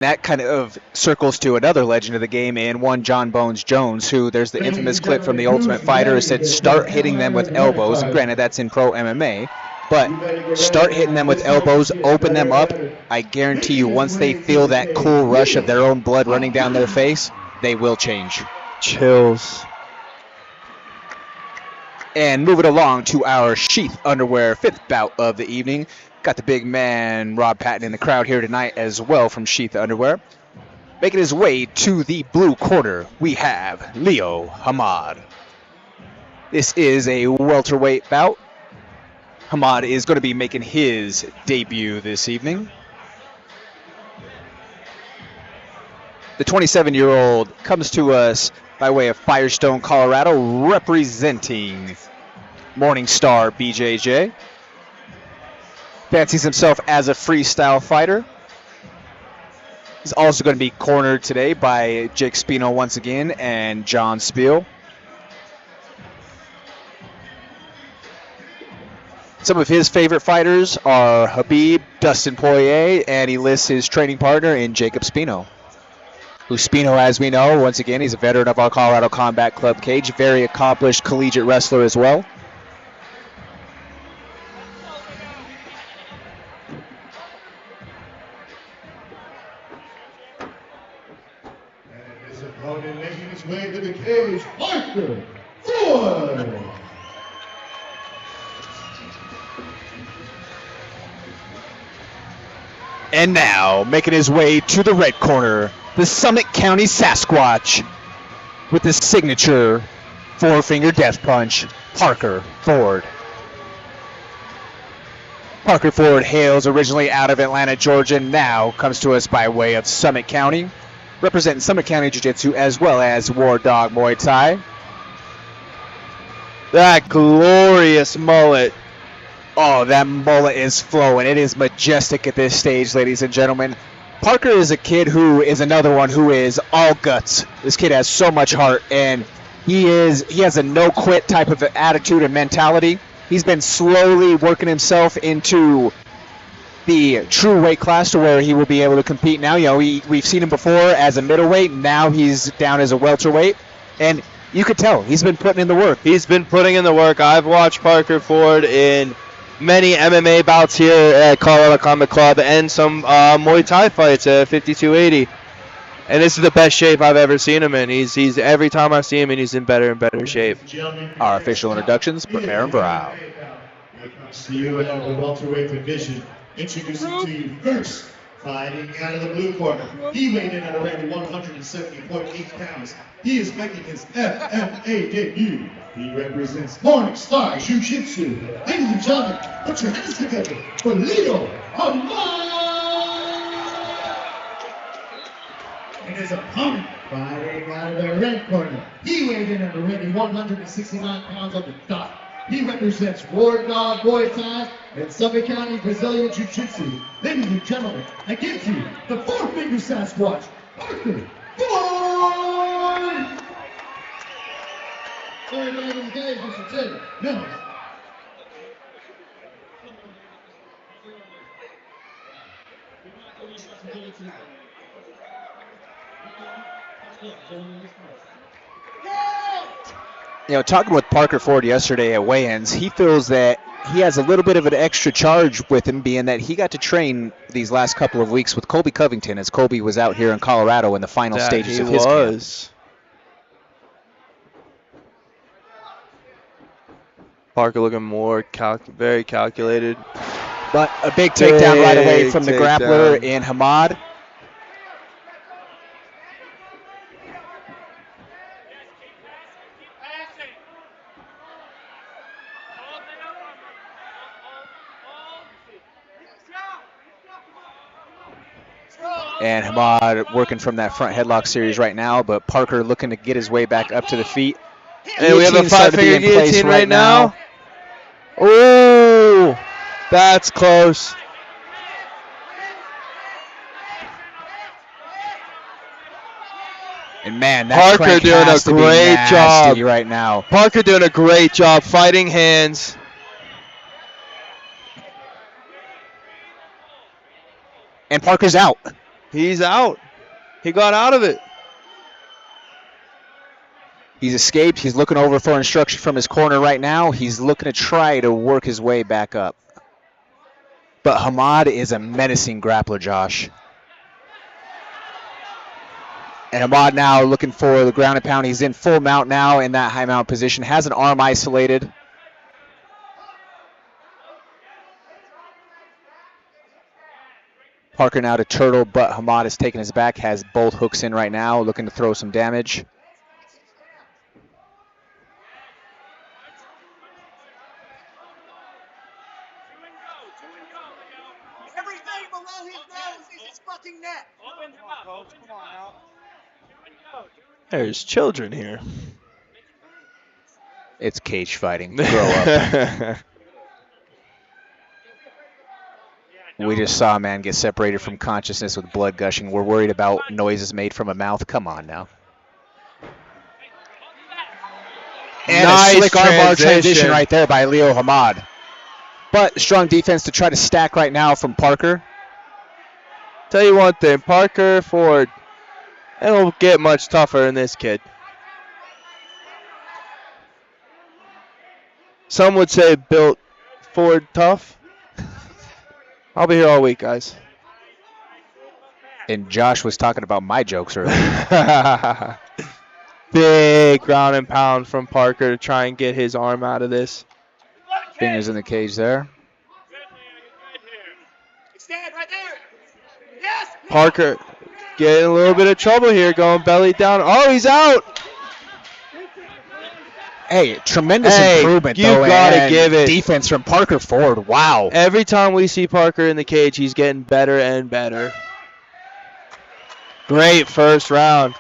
That kind of circles to another legend of the game and one John Bones Jones, who there's the infamous clip from The Ultimate Fighter who said start hitting them with elbows. And granted, that's in pro MMA, but start hitting them with elbows, open them up. I guarantee you, once they feel that cool rush of their own blood running down their face, they will change. Chills. And moving along to our Sheath Underwear 5th bout of the evening. Got the big man Rob Patton in the crowd here tonight as well from Sheath Underwear. Making his way to the blue corner, we have Leo Hammad. This is a welterweight bout. Hammad is going to be making his debut this evening. The 27-year-old comes to us by way of Firestone, Colorado, representing Morningstar BJJ. Fancies himself as a freestyle fighter. He's also going to be cornered today by Jake Spino once again and John Spiel. Some of his favorite fighters are Khabib, Dustin Poirier, and he lists his training partner in Jacob Spino. Who Spino, as we know, once again, he's a veteran of our Colorado Combat Club cage, very accomplished collegiate wrestler as well. His opponent making his way to the cage, Parker Ford. And now, making his way to the red corner, the Summit County Sasquatch, with his signature four-finger death punch, Parker Ford. Parker Ford hails originally out of Atlanta, Georgia, now comes to us by way of Summit County, representing Summit County Jiu-Jitsu as well as War Dog Muay Thai. That glorious mullet. Oh, that mullet is flowing. It is majestic at this stage, ladies and gentlemen. Parker is a kid who is another one who is all guts. This kid has so much heart, and he has a no-quit type of attitude and mentality. He's been slowly working himself into the true weight class to where he will be able to compete now. You know, we've seen him before as a middleweight. Now he's down as a welterweight, and you could tell he's been putting in the work. He's been putting in the work. I've watched Parker Ford in many MMA bouts here at Colorado Combat Club and some Muay Thai fights at 5280. And this is the best shape I've ever seen him in. He's every time I see him, and he's in better and better shape. Our official introductions, prepare and brow. See you in the welterweight division. Introducing to you first, fighting out of the blue corner. He weighed in at around 170.8 pounds. He is making his MMA debut. He represents Morningstar Jiu-Jitsu. Ladies and gentlemen, put your hands together for Leo Hammad. And his opponent, fighting out of the red corner. He weighed in at already 169 pounds on the dot. He represents War Dog Muay Thai and Summit County Brazilian Jiu-Jitsu. Ladies and gentlemen, I give to you the four-finger Sasquatch, Parker Ford! Sorry, man, in the game, Mr. Taylor. No. You know, talking with Parker Ford yesterday at weigh-ins, he feels that he has a little bit of an extra charge with him, being that he got to train these last couple of weeks with Colby Covington, as Colby was out here in Colorado in the final stages of his camp. Parker looking more very calculated. But a big takedown right away from the grappler in Hammad. And Hammad working from that front headlock series right now, but Parker looking to get his way back up to the feet. And we have a five-finger guillotine right now. Oh, that's close. And man, that Parker doing a great job right now. Parker doing a great job fighting hands. And Parker's out. He's out. He got out of it. He's escaped. He's looking over for instruction from his corner right now. He's looking to try to work his way back up. But Hammad is a menacing grappler, Josh. And Hammad now looking for the ground and pound. He's in full mount now in that high mount position. Has an arm isolated. Parker now to turtle, but Hammad is taking his back. Has both hooks in right now, looking to throw some damage. There's children here. It's cage fighting. Grow up. We just saw a man get separated from consciousness with blood gushing. We're worried about noises made from a mouth. Come on now. And nice a slick armbar transition right there by Leo Hammad. But strong defense to try to stack right now from Parker. Tell you one thing, Parker Ford, it'll get much tougher in this kid. Some would say built Ford tough. I'll be here all week, guys. And Josh was talking about my jokes earlier. Big ground and pound from Parker to try and get his arm out of this. Fingers in the cage there. Parker getting a little bit of trouble here, going belly down. Oh, he's out. Hey, tremendous improvement, you though. Gotta give it. Defense from Parker Ford. Wow. Every time we see Parker in the cage, he's getting better and better. Great first round.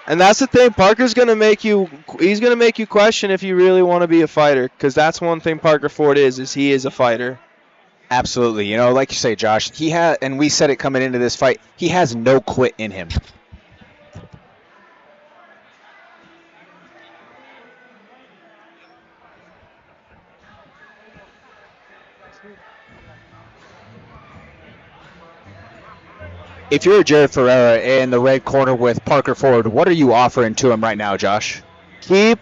And that's the thing, Parker's going to make you, he's going to make you question if you really want to be a fighter, because that's one thing Parker Ford is he is a fighter. Absolutely. You know, like you say, Josh, he had, and we said it coming into this fight, he has no quit in him. If you're Jared Ferreira in the red corner with Parker Ford, what are you offering to him right now, Josh? Keep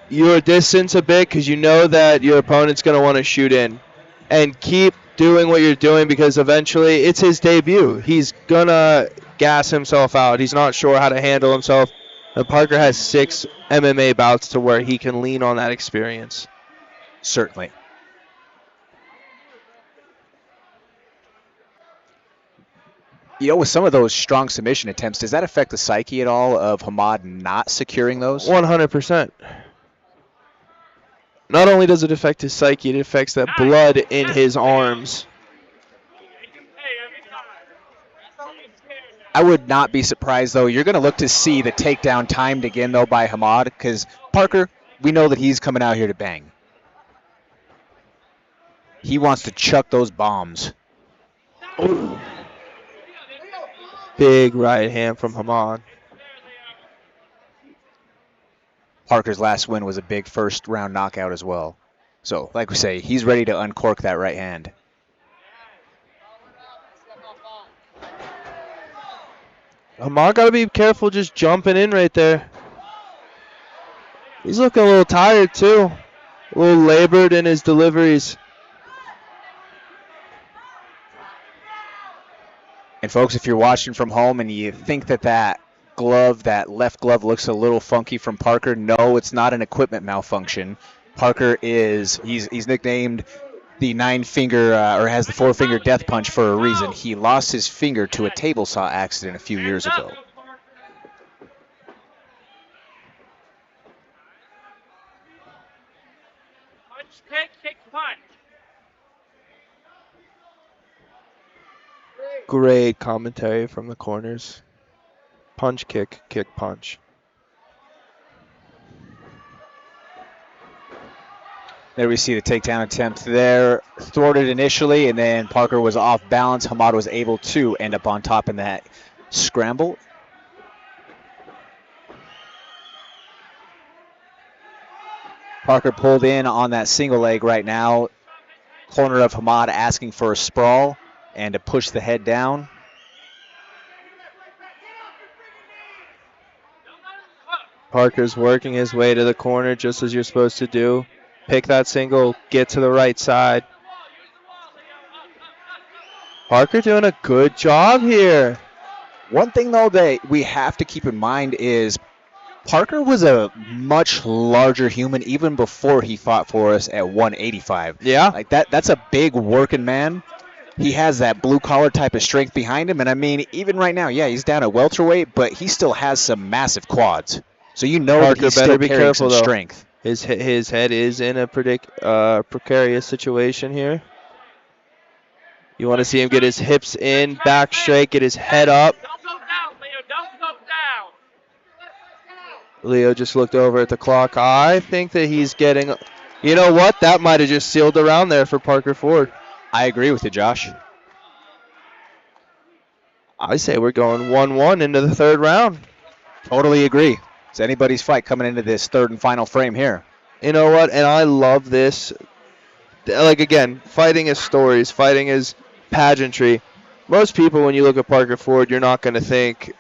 your distance a bit because you know that your opponent's going to want to shoot in. And keep doing what you're doing because eventually it's his debut. He's going to gas himself out. He's not sure how to handle himself. And Parker has 6 MMA bouts to where he can lean on that experience. Certainly. You know, with some of those strong submission attempts, does that affect the psyche at all of Hammad not securing those? 100%. Not only does it affect his psyche, it affects that blood in his arms. I would not be surprised, though. You're going to look to see the takedown timed again, though, by Hammad, because Parker, we know that he's coming out here to bang. He wants to chuck those bombs. Ooh. Big right hand from Hammad. Parker's last win was a big first round knockout as well. So, like we say, he's ready to uncork that right hand. Hammad got to be careful just jumping in right there. He's looking a little tired too. A little labored in his deliveries. And folks, if you're watching from home and you think that that left glove looks a little funky from Parker, no, it's not an equipment malfunction. Parker he's nicknamed the 9-finger, or has the 4-finger death punch for a reason. He lost his finger to a table saw accident a few years ago. Punch, kick, punch. Great commentary from the corners. Punch, kick, punch. There we see the takedown attempt there. Thwarted initially, and then Parker was off balance. Hammad was able to end up on top in that scramble. Parker pulled in on that single leg right now. Corner of Hammad asking for a sprawl and to push the head down. Parker's working his way to the corner just as you're supposed to do. Pick that single, get to the right side. Parker doing a good job here. One thing, though, that we have to keep in mind is Parker was a much larger human even before he fought for us at 185. Yeah. Like that's a big working man. He has that blue collar type of strength behind him, and I mean, even right now, yeah, he's down at welterweight, but he still has some massive quads. So you know Parker that he's better still be carrying careful, some though. strength. His head is in a precarious situation here. You want to see him get his hips in, back straight, get his head up. Don't go down, Leo. Don't go down. Leo just looked over at the clock. I think that he's getting... You know what? That might have just sealed the round there for Parker Ford. I agree with you, Josh. I say we're going 1-1 into the third round. Totally agree. It's anybody's fight coming into this third and final frame here. You know what? And I love this. Like, again, fighting is stories. Fighting is pageantry. Most people, when you look at Parker Ford, you're not going to think,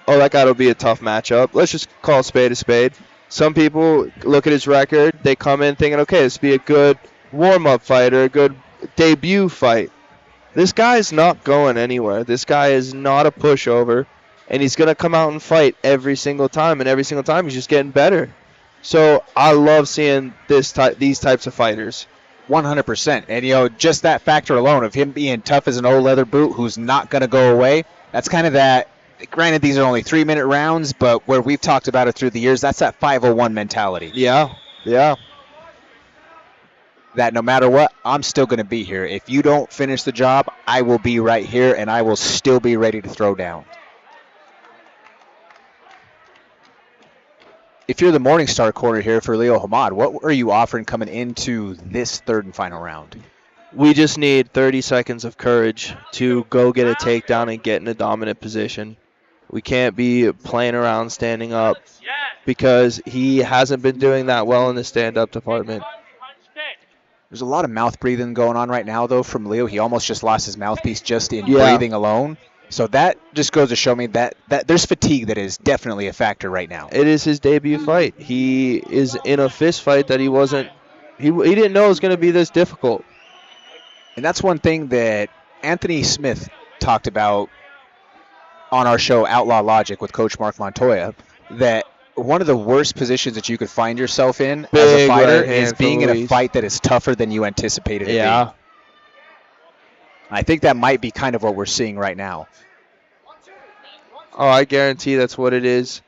oh, that guy will be a tough matchup. Let's just call a spade a spade. Some people look at his record. They come in thinking, okay, this will be a good warm-up fight or a good debut fight. This guy's not going anywhere. This guy is not a pushover. And he's going to come out and fight every single time. And every single time he's just getting better. So I love seeing these types of fighters. 100%. And, you know, just that factor alone of him being tough as an old leather boot who's not going to go away, that's kind of that. Granted, these are only 3-minute rounds, but where we've talked about it through the years, that's that 501 mentality. Yeah. That no matter what, I'm still going to be here. If you don't finish the job, I will be right here, and I will still be ready to throw down. If you're the Morningstar corner here for Leo Hammad, what are you offering coming into this third and final round? We just need 30 seconds of courage to go get a takedown and get in a dominant position. We can't be playing around standing up because he hasn't been doing that well in the stand-up department. There's a lot of mouth breathing going on right now, though, from Leo. He almost just lost his mouthpiece just in breathing alone. So that just goes to show me that there's fatigue that is definitely a factor right now. It is his debut fight. He is in a fist fight that he didn't know it was going to be this difficult. And that's one thing that Anthony Smith talked about on our show, Outlaw Logic, with Coach Mark Montoya, that one of the worst positions that you could find yourself in as a fighter is being in a fight that is tougher than you anticipated it being. I think that might be kind of what we're seeing right now. Oh, I guarantee that's what it is.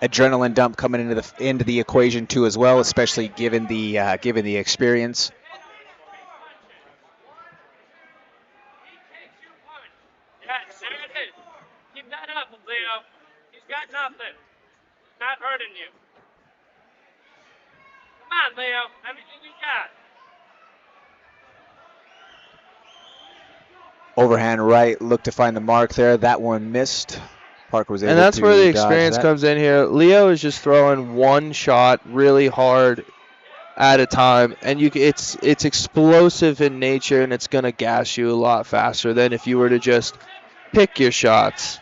Adrenaline dump coming into the equation too as well, especially given the experience. Yes, there it is. Keep that up, Leo. He's got nothing. Not hurting you. Come on, Leo. Everything you got. Overhand right, look to find the mark there. That one missed. Parker was able to. And that's where the experience that. comes in here. Leo is just throwing one shot really hard at a time, and it's explosive in nature, and it's going to gas you a lot faster than if you were to just pick your shots.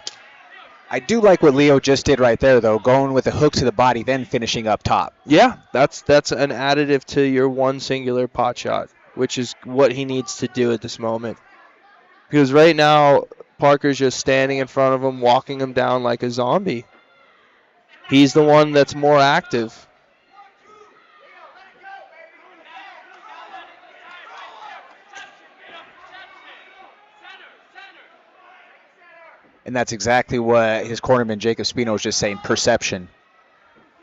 I do like what Leo just did right there, though, going with a hook to the body, then finishing up top. Yeah, that's an additive to your one singular pot shot, which is what he needs to do at this moment. Because right now, Parker's just standing in front of him, walking him down like a zombie. He's the one that's more active. And that's exactly what his cornerman Jacob Spino was just saying, perception.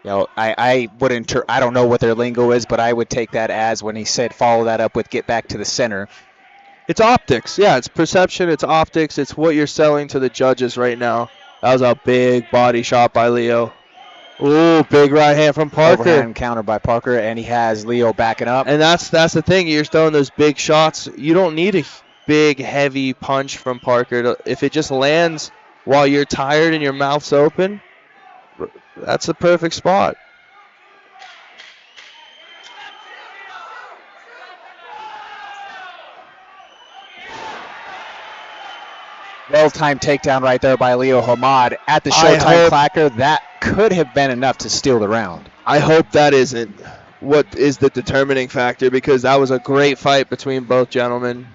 You know, I don't know what their lingo is, but I would take that as when he said follow that up with get back to the center. It's optics. Yeah, it's perception, it's optics, it's what you're selling to the judges right now. That was a big body shot by Leo. Ooh, big right hand from Parker. Overhand counter by Parker, and he has Leo backing up. And that's the thing. You're throwing those big shots. You don't need a big, heavy punch from Parker. If it just lands while you're tired and your mouth's open, that's the perfect spot. Well-timed takedown right there by Leo Hammad at the I Showtime hope- clacker. That could have been enough to steal the round. I hope that isn't what is the determining factor, because that was a great fight between both gentlemen.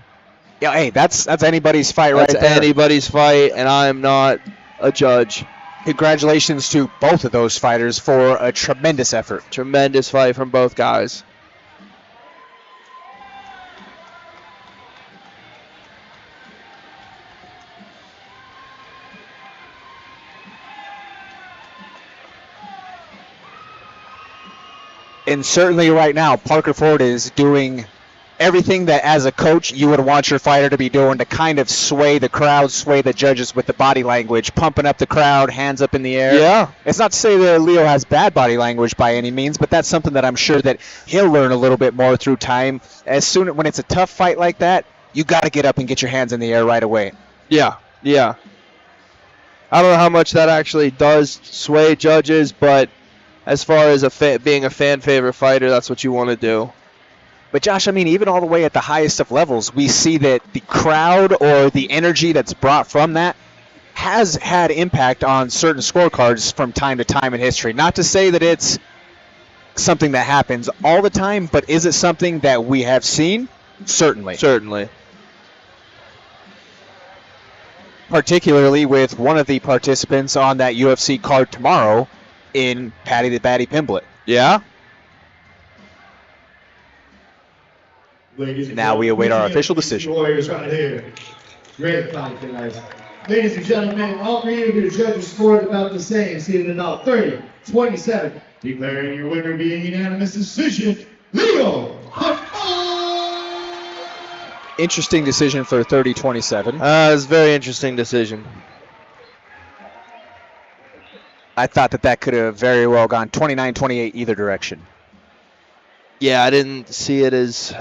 Yeah, hey, that's anybody's fight right That's there. anybody's fight, and I am not a judge. Congratulations to both of those fighters for a tremendous effort. Tremendous fight from both guys. And certainly right now, Parker Ford is doing everything that as a coach you would want your fighter to be doing to kind of sway the crowd, sway the judges with the body language, pumping up the crowd, hands up in the air. Yeah. It's not to say that Leo has bad body language by any means, but that's something that I'm sure that he'll learn a little bit more through time. When it's a tough fight like that, you got to get up and get your hands in the air right away. Yeah. I don't know how much that actually does sway judges, but as far as being a fan favorite fighter, that's what you want to do. But Josh, I mean, even all the way at the highest of levels, we see that the crowd or the energy that's brought from that has had impact on certain scorecards from time to time in history. Not to say that it's something that happens all the time, but is it something that we have seen? Certainly. Certainly. Particularly with one of the participants on that UFC card tomorrow in Patty the Batty Pimblett. Yeah? Ladies and Now we await our gentlemen, official these decision. Warriors right here. Great fight tonight. Ladies and gentlemen, all three of your judges scored about the same, seated about 30-27. Declaring your winner being unanimous decision, Leo Hammad. Interesting decision for 30-27. It's a very interesting decision. I thought that could have very well gone 29-28 either direction. Yeah, I didn't see it as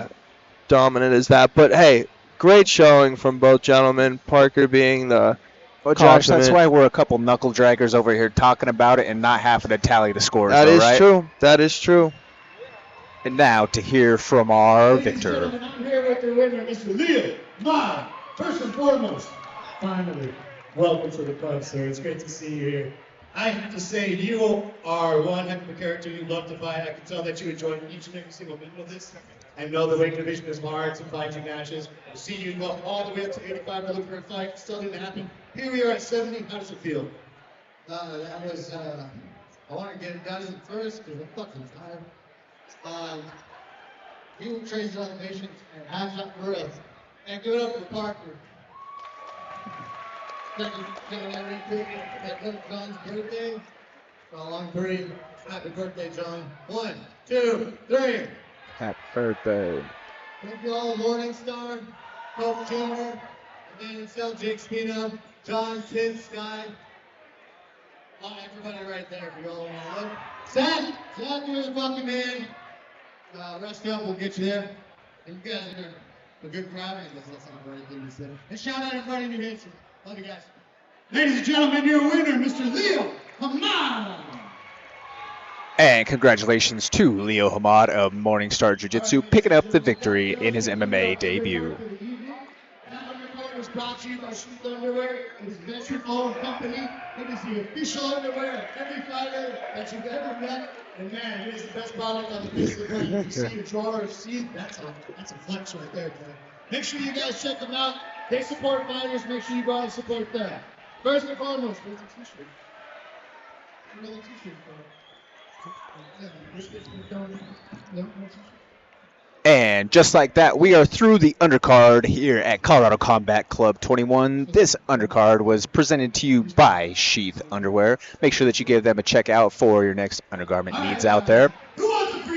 dominant as that. But, hey, great showing from both gentlemen. Parker being the Well, Josh, that's consummate- why we're a couple knuckle draggers over here talking about it and not having to tally the scores. That though, is right? true. That is true. And now to hear from our Ladies and victor. gentlemen, I'm here with the winner, Mr. Leo Hammad. First and foremost, finally, welcome to the club, sir. It's great to see you here. I have to say, you are one heck of a character. You love to fight. I can tell that you enjoy each and every single minute of this. I know the weight division is hard to fight your matches. I see you go all the way up to 85 to look for a fight. Still didn't happen. Here we are at 70. How does it feel? That was, I want to get it done first because I'm fucking tired. He trains on patience and hands up for us. And give it up for Parker. Thank you for coming out at John's birthday. On three. Happy birthday, John. 1, 2, 3. Happy birthday. Thank you all, Morningstar, Coach Jr., Dan Sel, Jake Spino, John, Tim, Sky. Everybody right there for you all want to look. Zach, you're the fucking man. Rest up, we'll get you there. And you guys are a good crowd. I guess that's not the right thing to say. And shout out everybody in New Hampshire. Love you guys. Ladies and gentlemen, your winner, Mr. Leo Hammad. And congratulations to Leo Hammad of Morningstar Jiu-Jitsu picking up the victory in his MMA debut. That undercard was brought to you by Sheath Underwear. It is veteran-owned company. It is the official underwear of every fighter that you've ever met. And man, it is the best product on the face of the planet. You see your drawer, see, that's a flex right there, man. Make sure you guys check them out. They support fighters. Make sure you go out and support them. First and foremost, where's the t-shirt? Another t-shirt And just like that, we are through the undercard here at Colorado Combat Club 21. This undercard was presented to you by Sheath Underwear. Make sure that you give them a check out for your next undergarment needs out there. Who